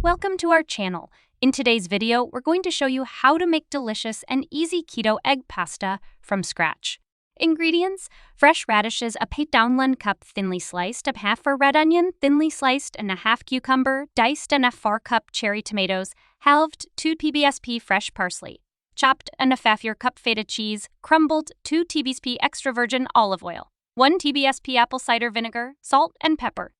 Welcome to our channel. In today's video, we're going to show you how to make delicious and easy keto egg pasta from scratch. Ingredients: fresh radishes, a downland cup thinly sliced, a half a red onion thinly sliced, and a half cucumber diced, and a 4-cup cherry tomatoes, halved, 2 tbsp fresh parsley, chopped, and a half cup feta cheese, crumbled, 2 tbsp extra virgin olive oil, 1 tbsp apple cider vinegar, salt, and pepper.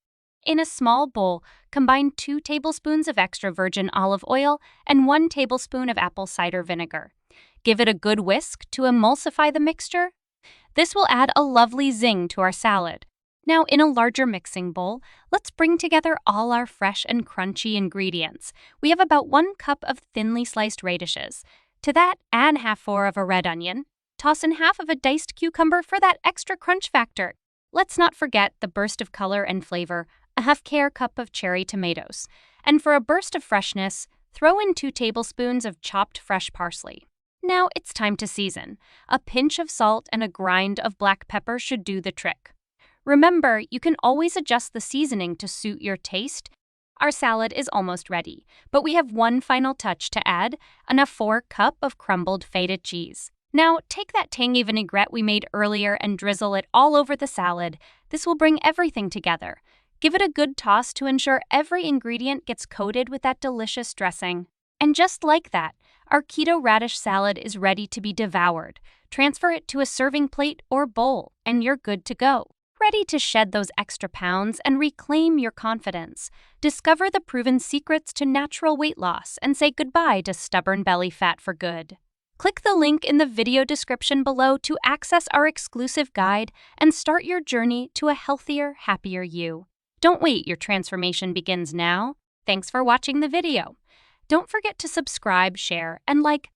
In a small bowl, combine 2 tablespoons of extra virgin olive oil and 1 tablespoon of apple cider vinegar. Give it a good whisk to emulsify the mixture. This will add a lovely zing to our salad. Now, in a larger mixing bowl, let's bring together all our fresh and crunchy ingredients. We have about 1 cup of thinly sliced radishes. To that, add half of a red onion. Toss in half of a diced cucumber for that extra crunch factor. Let's not forget the burst of color and flavor, a half cup of cherry tomatoes. And for a burst of freshness, throw in 2 tablespoons of chopped fresh parsley. Now it's time to season. A pinch of salt and a grind of black pepper should do the trick. Remember, you can always adjust the seasoning to suit your taste. Our salad is almost ready, but we have one final touch to add, and a 4 cup of crumbled Feta cheese. Now, take that tangy vinaigrette we made earlier and drizzle it all over the salad. This will bring everything together. Give it a good toss to ensure every ingredient gets coated with that delicious dressing. And just like that, our Keto Radish Salad is ready to be devoured. Transfer it to a serving plate or bowl, and you're good to go. Ready to shed those extra pounds and reclaim your confidence. Discover the proven secrets to natural weight loss and say goodbye to stubborn belly fat for good. Click the link in the video description below to access our exclusive guide and start your journey to a healthier, happier you. Don't wait, your transformation begins now. Thanks for watching the video. Don't forget to subscribe, share, and like